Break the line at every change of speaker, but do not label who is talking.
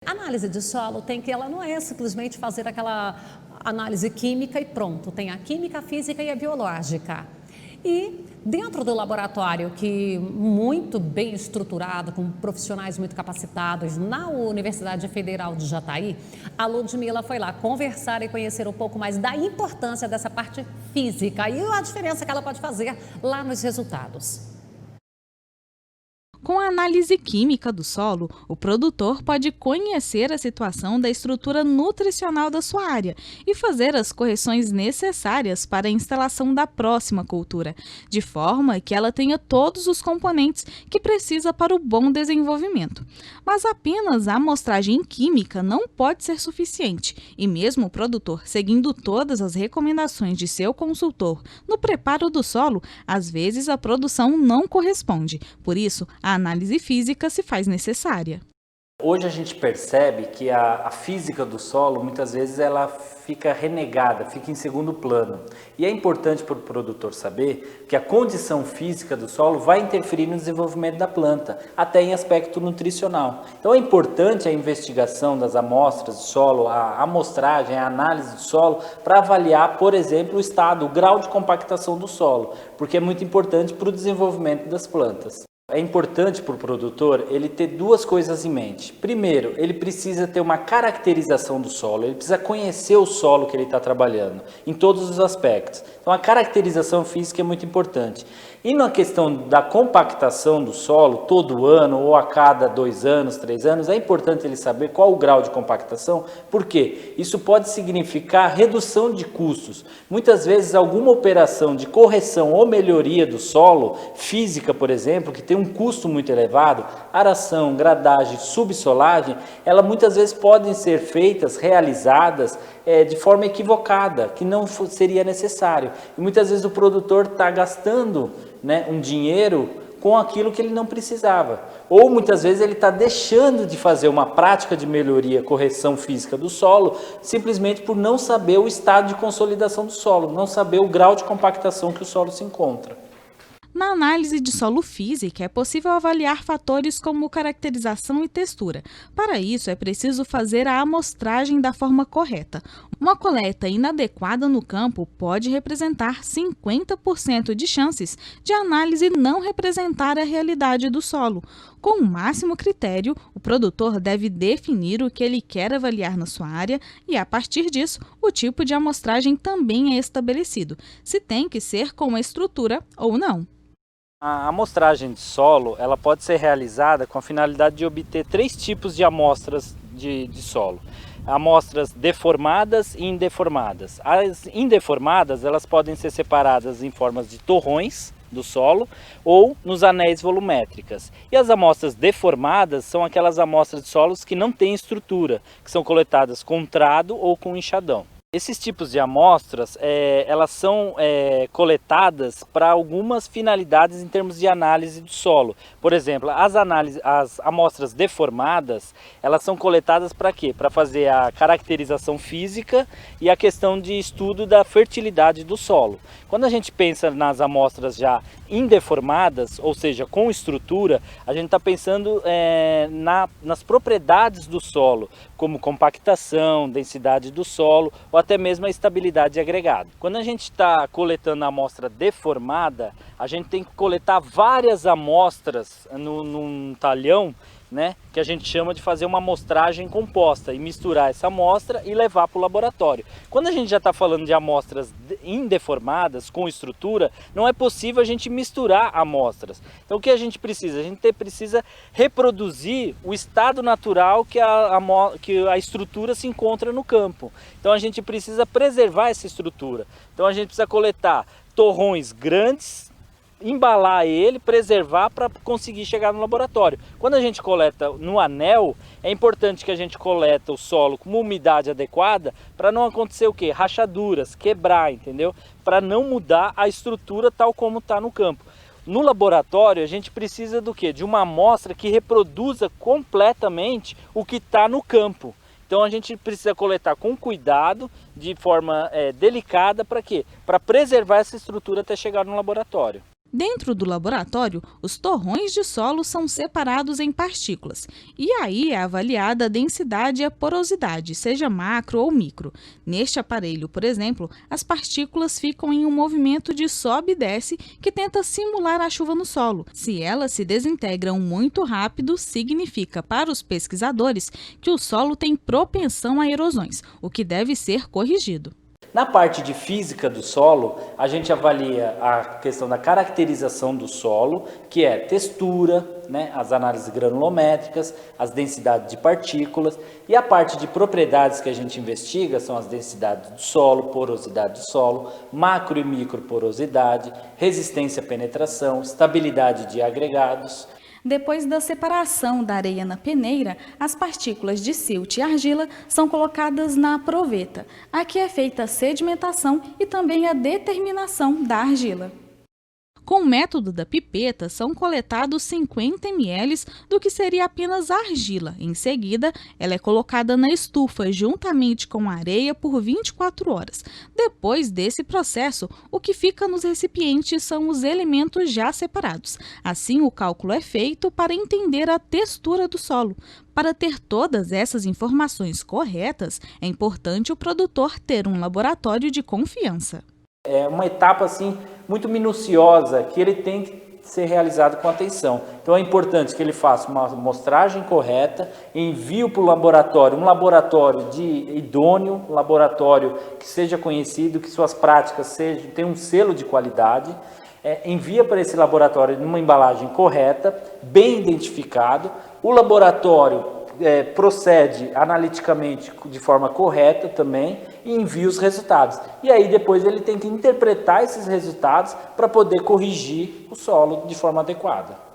A análise de solo ela não é simplesmente fazer aquela análise química e pronto, tem a química, a física e a biológica. E dentro do laboratório, que muito bem estruturado, com profissionais muito capacitados, na Universidade Federal de Jataí, a Ludmila foi lá conversar e conhecer um pouco mais da importância dessa parte física e a diferença que ela pode fazer lá nos resultados.
Com a análise química do solo, o produtor pode conhecer a situação da estrutura nutricional da sua área e fazer as correções necessárias para a instalação da próxima cultura, de forma que ela tenha todos os componentes que precisa para o bom desenvolvimento. Mas apenas a amostragem química não pode ser suficiente, e mesmo o produtor seguindo todas as recomendações de seu consultor no preparo do solo, às vezes a produção não corresponde. Por isso, a análise física se faz necessária.
Hoje a gente percebe que a física do solo, muitas vezes, ela fica renegada, fica em segundo plano. E é importante para o produtor saber que a condição física do solo vai interferir no desenvolvimento da planta, até em aspecto nutricional. Então é importante a investigação das amostras de solo, a amostragem, a análise do solo, para avaliar, por exemplo, o estado, o grau de compactação do solo, porque é muito importante para o desenvolvimento das plantas. É importante para o produtor ele ter duas coisas em mente. Primeiro, ele precisa ter uma caracterização do solo, ele precisa conhecer o solo que ele está trabalhando, em todos os aspectos. Então a caracterização física é muito importante. E na questão da compactação do solo, todo ano ou a cada 2 anos, 3 anos, é importante ele saber qual o grau de compactação, porque isso pode significar redução de custos. Muitas vezes alguma operação de correção ou melhoria do solo, física por exemplo, que tem um custo muito elevado, aração, gradagem, subsolagem, ela muitas vezes podem ser feitas, realizadas de forma equivocada, que não seria necessário. E muitas vezes o produtor está gastando um dinheiro com aquilo que ele não precisava. Ou muitas vezes ele está deixando de fazer uma prática de melhoria, correção física do solo, simplesmente por não saber o estado de consolidação do solo, não saber o grau de compactação que o solo se encontra.
Na análise de solo física, é possível avaliar fatores como caracterização e textura. Para isso, é preciso fazer a amostragem da forma correta. Uma coleta inadequada no campo pode representar 50% de chances de a análise não representar a realidade do solo. Com o máximo critério, o produtor deve definir o que ele quer avaliar na sua área e, a partir disso, o tipo de amostragem também é estabelecido, se tem que ser com a estrutura ou não.
A amostragem de solo ela pode ser realizada com a finalidade de obter 3 tipos de amostras de solo. Amostras deformadas e indeformadas. As indeformadas elas podem ser separadas em formas de torrões do solo ou nos anéis volumétricas. E as amostras deformadas são aquelas amostras de solos que não têm estrutura, que são coletadas com trado ou com enxadão. Esses tipos de amostras, elas são coletadas para algumas finalidades em termos de análise do solo. Por exemplo, as amostras deformadas, elas são coletadas para quê? Para fazer a caracterização física e a questão de estudo da fertilidade do solo. Quando a gente pensa nas amostras já indeformadas, ou seja, com estrutura, a gente está pensando nas propriedades do solo, como compactação, densidade do solo, ou até mesmo a estabilidade de agregado. Quando a gente está coletando a amostra deformada, a gente tem que coletar várias amostras num talhão, que a gente chama de fazer uma amostragem composta e misturar essa amostra e levar para o laboratório. Quando a gente já está falando de amostras indeformadas, com estrutura, não é possível a gente misturar amostras. Então o que a gente precisa? A gente precisa reproduzir o estado natural que a estrutura se encontra no campo. Então a gente precisa preservar essa estrutura. Então a gente precisa coletar torrões grandes, embalar ele, preservar para conseguir chegar no laboratório. Quando a gente coleta no anel, é importante que a gente coleta o solo com uma umidade adequada para não acontecer o quê? Rachaduras, quebrar, entendeu? Para não mudar a estrutura tal como está no campo. No laboratório, a gente precisa do quê? De uma amostra que reproduza completamente o que está no campo. Então a gente precisa coletar com cuidado, de forma delicada, para quê? Para preservar essa estrutura até chegar no laboratório.
Dentro do laboratório, os torrões de solo são separados em partículas e aí é avaliada a densidade e a porosidade, seja macro ou micro. Neste aparelho, por exemplo, as partículas ficam em um movimento de sobe e desce que tenta simular a chuva no solo. Se elas se desintegram muito rápido, significa para os pesquisadores que o solo tem propensão a erosões, o que deve ser corrigido.
Na parte de física do solo, a gente avalia a questão da caracterização do solo, que é textura, né, as análises granulométricas, as densidades de partículas, e a parte de propriedades que a gente investiga são as densidades do solo, porosidade do solo, macro e micro porosidade, resistência à penetração, estabilidade de agregados.
Depois da separação da areia na peneira, as partículas de silt e argila são colocadas na proveta. Aqui é feita a sedimentação e também a determinação da argila.
Com o método da pipeta, são coletados 50 ml do que seria apenas argila. Em seguida, ela é colocada na estufa juntamente com a areia por 24 horas. Depois desse processo, o que fica nos recipientes são os elementos já separados. Assim, o cálculo é feito para entender a textura do solo. Para ter todas essas informações corretas, é importante o produtor ter um laboratório de confiança.
É uma etapa assim muito minuciosa que ele tem que ser realizado com atenção. Então é importante que ele faça uma amostragem correta, envie para o laboratório, um laboratório de idôneo, um laboratório que seja conhecido, que suas práticas tenham um selo de qualidade, envia para esse laboratório numa embalagem correta, bem identificado. O laboratório procede analiticamente de forma correta também e envia os resultados. E aí depois ele tem que interpretar esses resultados para poder corrigir o solo de forma adequada.